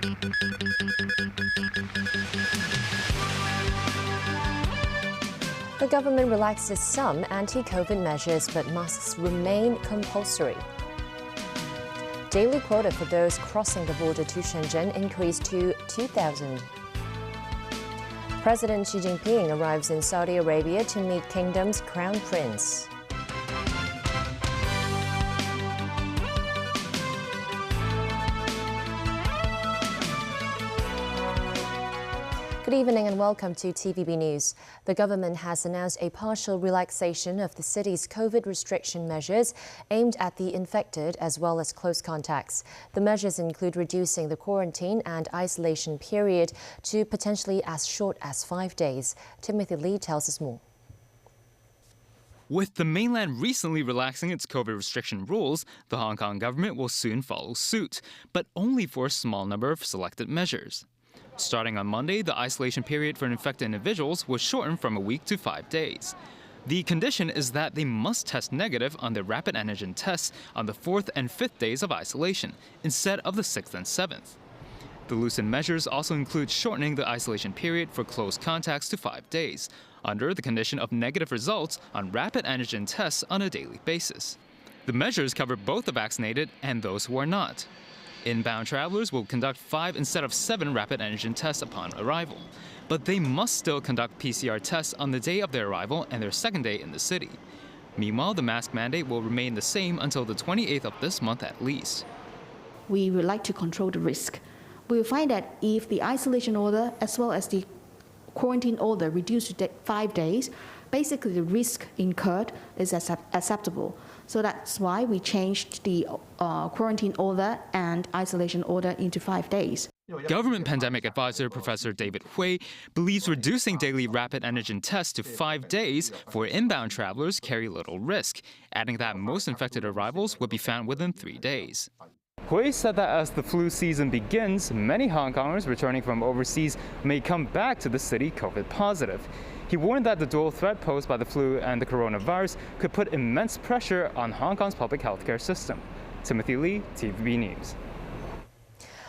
The government relaxes some anti-COVID measures, but masks remain compulsory. Daily quota for those crossing the border to Shenzhen increased to 2,000. President Xi Jinping arrives in Saudi Arabia to meet kingdom's crown prince. Good evening and welcome to TVB News. The government has announced a partial relaxation of the city's COVID restriction measures aimed at the infected as well as close contacts. The measures include reducing the quarantine and isolation period to potentially as short as 5 days. Timothy Lee tells us more. With the mainland recently relaxing its COVID restriction rules, the Hong Kong government will soon follow suit, but only for a small number of selected measures. Starting on Monday, the isolation period for infected individuals was shortened from a week to 5 days. The condition is that they must test negative on their rapid antigen tests on the 4th and 5th days of isolation, instead of the 6th and 7th. The loosened measures also include shortening the isolation period for close contacts to 5 days, under the condition of negative results on rapid antigen tests on a daily basis. The measures cover both the vaccinated and those who are not. Inbound travelers will conduct 5 instead of 7 rapid antigen tests upon arrival, but they must still conduct PCR tests on the day of their arrival and their second day in the city. Meanwhile, the mask mandate will remain the same until the 28th of this month at least. We would like to control the risk. We will find that if the isolation order as well as the quarantine order reduced to 5 days, basically the risk incurred is acceptable. So that's why we changed the quarantine order and isolation order into 5 days. Government pandemic advisor Professor David Hui believes reducing daily rapid antigen tests to 5 days for inbound travelers carry little risk, adding that most infected arrivals would be found within 3 days. Hui said that as the flu season begins, many Hong Kongers returning from overseas may come back to the city COVID positive. He warned that the dual threat posed by the flu and the coronavirus could put immense pressure on Hong Kong's public healthcare system. Timothy Lee, TVB News.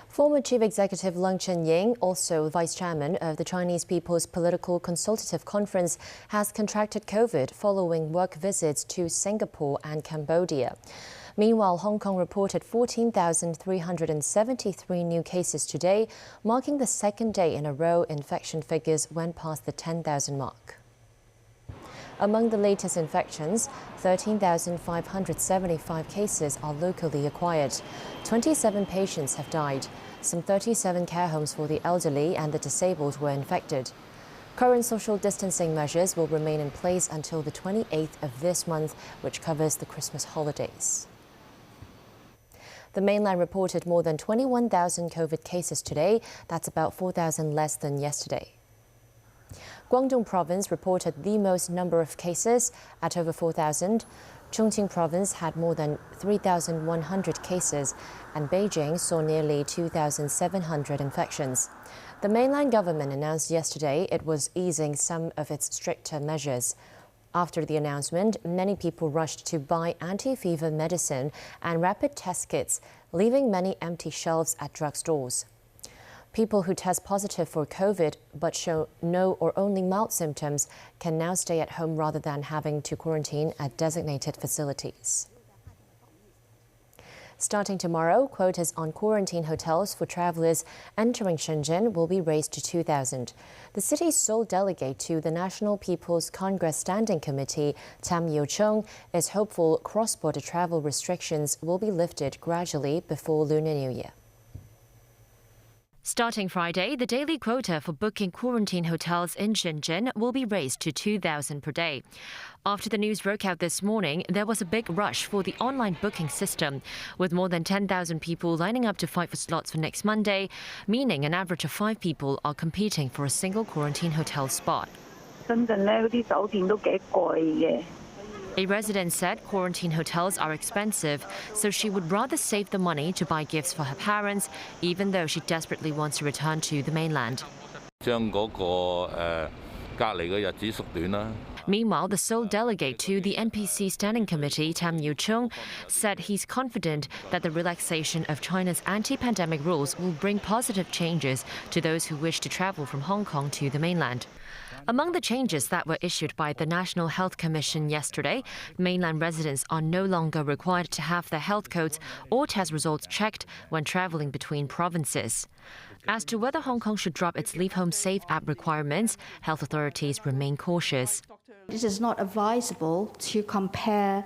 Former Chief Executive Leung Chun-ying, also Vice Chairman of the Chinese People's Political Consultative Conference, has contracted COVID following work visits to Singapore and Cambodia. Meanwhile, Hong Kong reported 14,373 new cases today, marking the second day in a row infection figures went past the 10,000 mark. Among the latest infections, 13,575 cases are locally acquired. 27 patients have died. Some 37 care homes for the elderly and the disabled were infected. Current social distancing measures will remain in place until the 28th of this month, which covers the Christmas holidays. The mainland reported more than 21,000 COVID cases today. That's about 4,000 less than yesterday. Guangdong province reported the most number of cases at over 4,000. Chongqing province had more than 3,100 cases, and Beijing saw nearly 2,700 infections. The mainland government announced yesterday it was easing some of its stricter measures. After the announcement, many people rushed to buy anti-fever medicine and rapid test kits, leaving many empty shelves at drugstores. People who test positive for COVID but show no or only mild symptoms can now stay at home rather than having to quarantine at designated facilities. Starting tomorrow, quotas on quarantine hotels for travelers entering Shenzhen will be raised to 2,000. The city's sole delegate to the National People's Congress Standing Committee, Tam Yo-chung, is hopeful cross-border travel restrictions will be lifted gradually before Lunar New Year. Starting Friday, the daily quota for booking quarantine hotels in Shenzhen will be raised to 2,000 per day. After the news broke out this morning, there was a big rush for the online booking system, with more than 10,000 people lining up to fight for slots for next Monday, meaning an average of 5 people are competing for a single quarantine hotel spot. A resident said quarantine hotels are expensive, so she would rather save the money to buy gifts for her parents, even though she desperately wants to return to the mainland. Meanwhile, the sole delegate to the NPC Standing Committee, Tam Yu-chung, said he's confident that the relaxation of China's anti-pandemic rules will bring positive changes to those who wish to travel from Hong Kong to the mainland. Among the changes that were issued by the National Health Commission yesterday, mainland residents are no longer required to have their health codes or test results checked when traveling between provinces. As to whether Hong Kong should drop its Leave Home Safe app requirements, health authorities remain cautious. It is not advisable to compare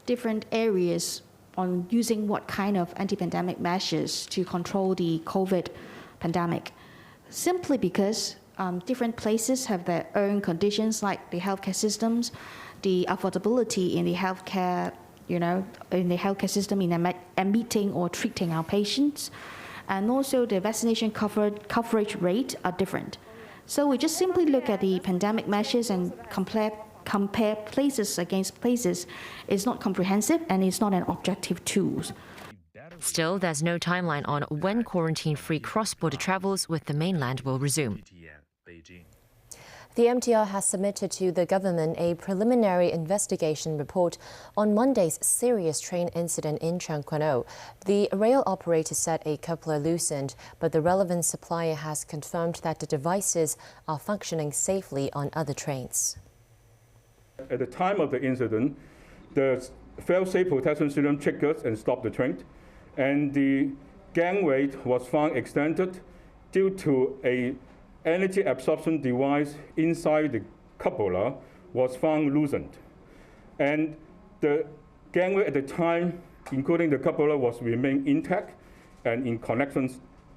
different areas on using what kind of anti-pandemic measures to control the COVID pandemic, simply because different places have their own conditions, like the healthcare systems, the affordability in the healthcare, in the healthcare system in admitting or treating our patients, and also the vaccination coverage rate are different. So we just simply look at the pandemic measures and compare places against places. It's not comprehensive and it's not an objective tool. Still, there's no timeline on when quarantine-free cross-border travels with the mainland will resume. The MTR has submitted to the government a preliminary investigation report on Monday's serious train incident in Cheung Kwan O. The rail operator said a coupler loosened, but the relevant supplier has confirmed that the devices are functioning safely on other trains. At the time of the incident, the fail-safe protection system triggered and stopped the train, and the gangway was found extended due to a energy absorption device inside the cupola was found loosened. And the gangway at the time, including the cupola, was remain intact and in connection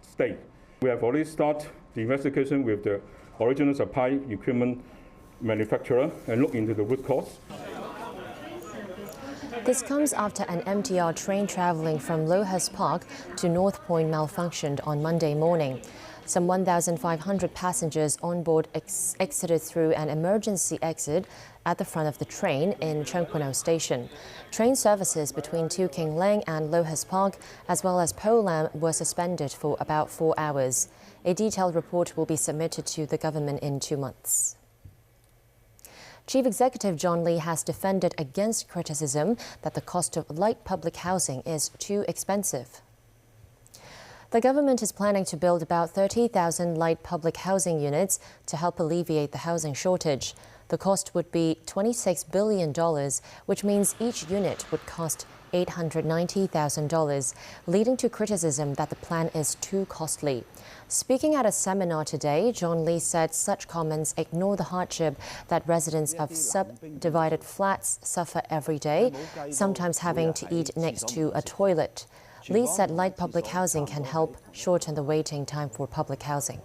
state. We have already started the investigation with the original supply equipment manufacturer and look into the root cause. This comes after an MTR train traveling from Lohas Park to North Point malfunctioned on Monday morning. Some 1,500 passengers on board exited through an emergency exit at the front of the train in Cheung Kwan O Station. Train services between Tu King Leng and Lohas Park, as well as Po Lam, were suspended for about 4 hours. A detailed report will be submitted to the government in 2 months. Chief Executive John Lee has defended against criticism that the cost of light public housing is too expensive. The government is planning to build about 30,000 light public housing units to help alleviate the housing shortage. The cost would be $26 billion, which means each unit would cost $890,000, leading to criticism that the plan is too costly. Speaking at a seminar today, John Lee said such comments ignore the hardship that residents of subdivided flats suffer every day, sometimes having to eat next to a toilet. Lee said light public housing can help shorten the waiting time for public housing.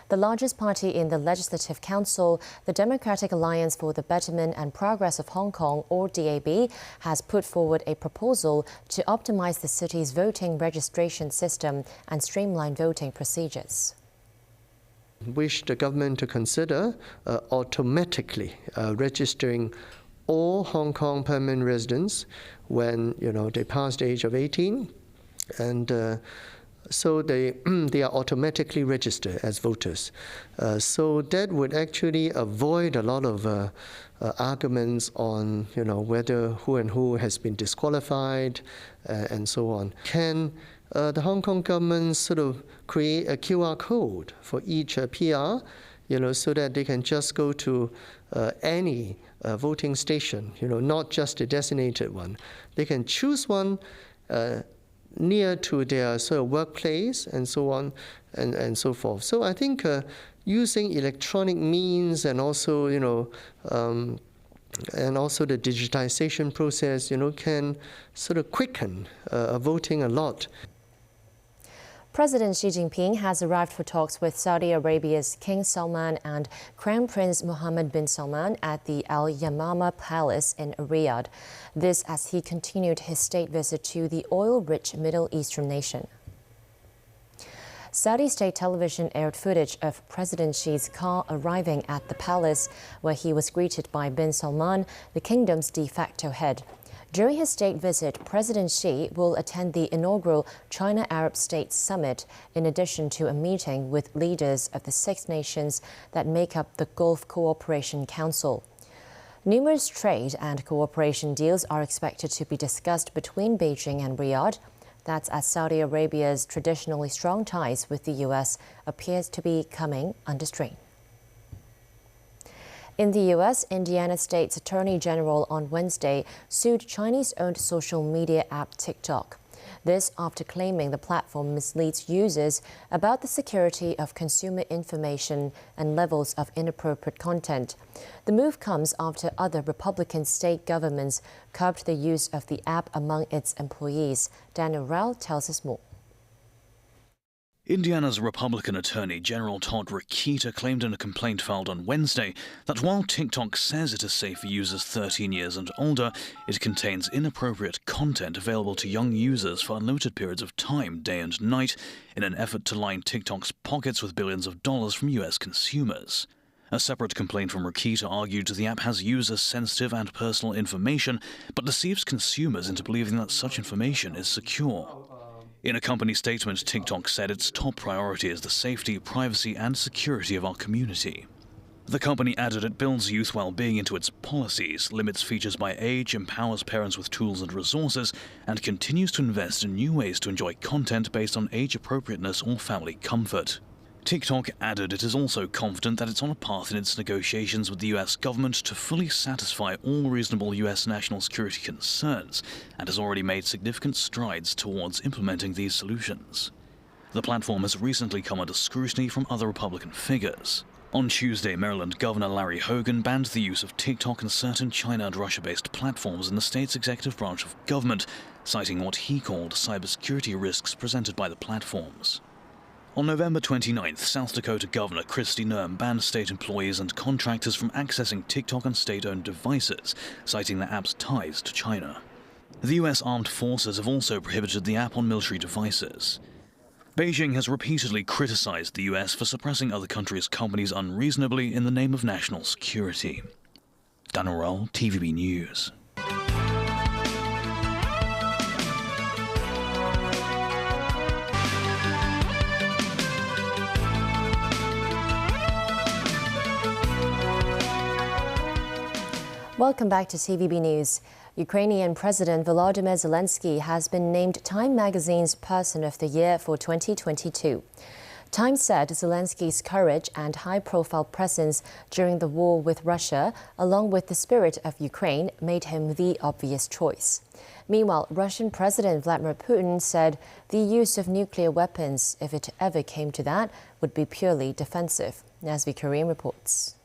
The largest party in the Legislative Council, the Democratic Alliance for the Betterment and Progress of Hong Kong, or DAB, has put forward a proposal to optimize the city's voting registration system and streamline voting procedures. Wish the government to consider automatically registering all Hong Kong permanent residents when they pass the age of 18, and so they are automatically registered as voters. So that would actually avoid a lot of arguments on whether who and who has been disqualified and so on. Can the Hong Kong government sort of create a QR code for each PR, so that they can just go to any voting station, not just a designated one. They can choose one near to their sort of workplace and so on and so forth. So I think using electronic means and also, and also the digitization process, can sort of quicken voting a lot. President Xi Jinping has arrived for talks with Saudi Arabia's King Salman and Crown Prince Mohammed bin Salman at the Al Yamama Palace in Riyadh. This as he continued his state visit to the oil-rich Middle Eastern nation. Saudi state television aired footage of President Xi's car arriving at the palace, where he was greeted by bin Salman, the kingdom's de facto head. During his state visit, President Xi will attend the inaugural China-Arab States Summit, in addition to a meeting with leaders of the 6 nations that make up the Gulf Cooperation Council. Numerous trade and cooperation deals are expected to be discussed between Beijing and Riyadh. That's as Saudi Arabia's traditionally strong ties with the U.S. appears to be coming under strain. In the U.S., Indiana State's Attorney General on Wednesday sued Chinese-owned social media app TikTok. This after claiming the platform misleads users about the security of consumer information and levels of inappropriate content. The move comes after other Republican state governments curbed the use of the app among its employees. Daniel Rao tells us more. Indiana's Republican Attorney General Todd Rokita claimed in a complaint filed on Wednesday that while TikTok says it is safe for users 13 years and older, it contains inappropriate content available to young users for unlimited periods of time, day and night, in an effort to line TikTok's pockets with billions of dollars from U.S. consumers. A separate complaint from Rokita argued the app has users' sensitive and personal information, but deceives consumers into believing that such information is secure. In a company statement, TikTok said its top priority is the safety, privacy, and security of our community. The company added it builds youth well-being into its policies, limits features by age, empowers parents with tools and resources, and continues to invest in new ways to enjoy content based on age appropriateness or family comfort. TikTok added it is also confident that it's on a path in its negotiations with the U.S. government to fully satisfy all reasonable U.S. national security concerns and has already made significant strides towards implementing these solutions. The platform has recently come under scrutiny from other Republican figures. On Tuesday, Maryland Governor Larry Hogan banned the use of TikTok and certain China and Russia-based platforms in the state's executive branch of government, citing what he called cybersecurity risks presented by the platforms. On November 29th, South Dakota Governor Kristi Noem banned state employees and contractors from accessing TikTok on state-owned devices, citing the app's ties to China. The U.S. Armed Forces have also prohibited the app on military devices. Beijing has repeatedly criticized the U.S. for suppressing other countries' companies unreasonably in the name of national security. Daniel Rao, TVB News. Welcome back to TVB News. Ukrainian President Volodymyr Zelensky has been named Time magazine's Person of the Year for 2022. Time said Zelensky's courage and high-profile presence during the war with Russia, along with the spirit of Ukraine, made him the obvious choice. Meanwhile, Russian President Vladimir Putin said the use of nuclear weapons, if it ever came to that, would be purely defensive. Nazvi Karim reports.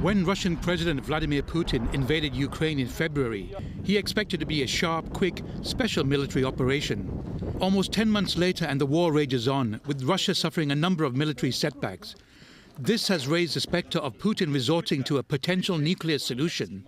When Russian President Vladimir Putin invaded Ukraine in February, he expected to be a sharp, quick, special military operation. Almost 10 months later and the war rages on, with Russia suffering a number of military setbacks. This has raised the specter of Putin resorting to a potential nuclear solution.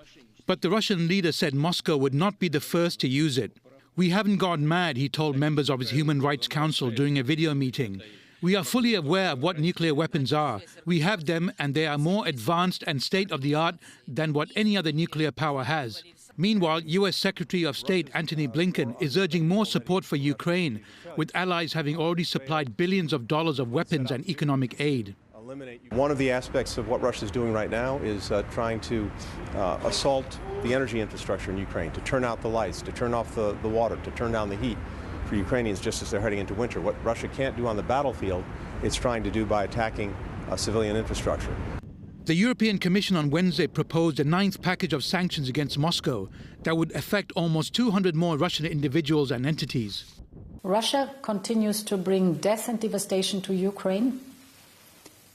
But the Russian leader said Moscow would not be the first to use it. "We haven't gone mad," he told members of his Human Rights Council during a video meeting. "We are fully aware of what nuclear weapons are. We have them, and they are more advanced and state-of-the-art than what any other nuclear power has." Meanwhile, U.S. Secretary of State Antony Blinken is urging more support for Ukraine, with allies having already supplied billions of dollars of weapons and economic aid. One of the aspects of what Russia is doing right now is trying to assault the energy infrastructure in Ukraine, to turn out the lights, to turn off the water, to turn down the heat for Ukrainians just as they're heading into winter. What Russia can't do on the battlefield, it's trying to do by attacking civilian infrastructure. The European Commission on Wednesday proposed a 9th package of sanctions against Moscow that would affect almost 200 more Russian individuals and entities. Russia continues to bring death and devastation to Ukraine.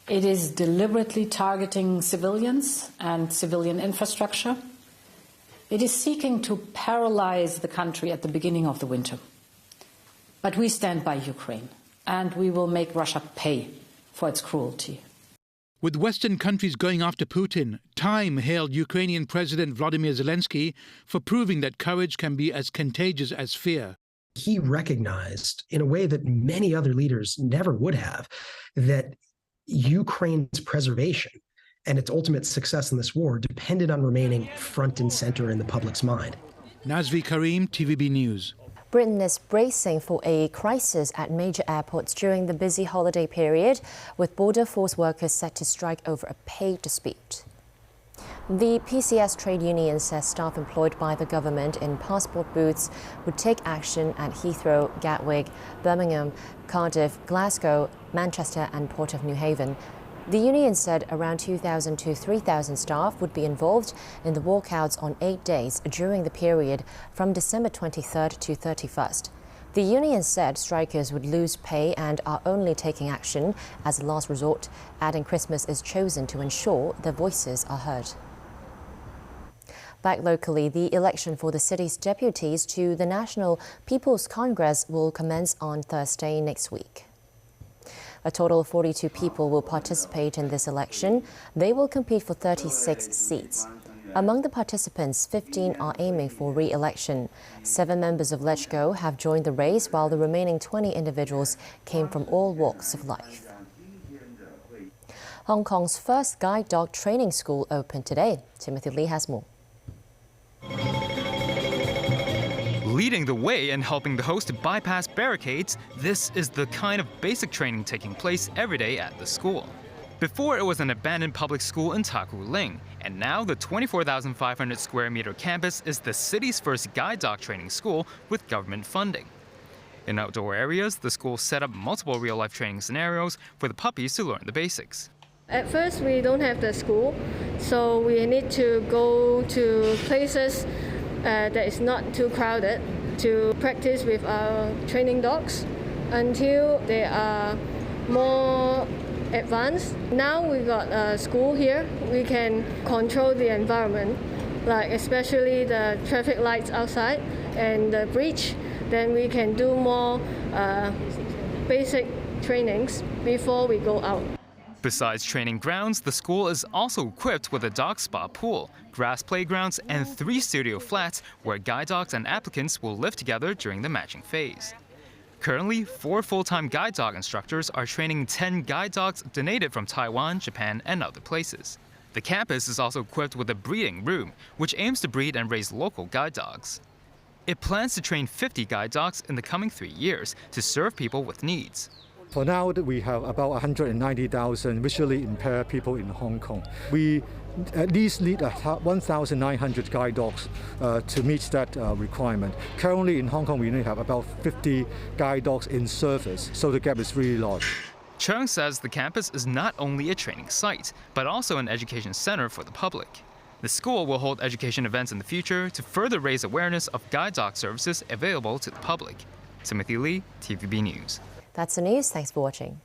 It is deliberately targeting civilians and civilian infrastructure. It is seeking to paralyze the country at the beginning of the winter. But we stand by Ukraine, and we will make Russia pay for its cruelty. With Western countries going after Putin, Time hailed Ukrainian President Volodymyr Zelensky for proving that courage can be as contagious as fear. He recognized, in a way that many other leaders never would have, that Ukraine's preservation and its ultimate success in this war depended on remaining front and center in the public's mind. Nazvi Karim, TVB News. Britain is bracing for a crisis at major airports during the busy holiday period, with border force workers set to strike over a pay dispute. The PCS trade union says staff employed by the government in passport booths would take action at Heathrow, Gatwick, Birmingham, Cardiff, Glasgow, Manchester and Port of New Haven. The union said around 2,000 to 3,000 staff would be involved in the walkouts on 8 days during the period from December 23rd to 31st. The union said strikers would lose pay and are only taking action as a last resort, adding Christmas is chosen to ensure their voices are heard. Back locally, the election for the city's deputies to the National People's Congress will commence on Thursday next week. A total of 42 people will participate in this election. They will compete for 36 seats. Among the participants, 15 are aiming for re-election. 7 members of LegCo have joined the race, while the remaining 20 individuals came from all walks of life. Hong Kong's first guide dog training school opened today. Timothy Lee has more. Leading the way and helping the host to bypass barricades, this is the kind of basic training taking place every day at the school. Before, it was an abandoned public school in Ta Kwu Ling, and now the 24,500 square meter campus is the city's first guide dog training school with government funding. In outdoor areas, the school set up multiple real-life training scenarios for the puppies to learn the basics. At first, we don't have the school, so we need to go to places that is not too crowded to practice with our training dogs until they are more advanced. Now we got a school here. We can control the environment, like especially the traffic lights outside and the bridge. Then we can do more basic trainings before we go out. Besides training grounds, the school is also equipped with a dog spa pool, grass playgrounds, and 3 studio flats where guide dogs and applicants will live together during the matching phase. Currently, 4 full-time guide dog instructors are training 10 guide dogs donated from Taiwan, Japan, and other places. The campus is also equipped with a breeding room, which aims to breed and raise local guide dogs. It plans to train 50 guide dogs in the coming 3 years to serve people with needs. For now, we have about 190,000 visually impaired people in Hong Kong. We at least need 1,900 guide dogs to meet that requirement. Currently in Hong Kong, we only have about 50 guide dogs in service, so the gap is really large. Chung says the campus is not only a training site, but also an education center for the public. The school will hold education events in the future to further raise awareness of guide dog services available to the public. Timothy Lee, TVB News. That's the news. Thanks for watching.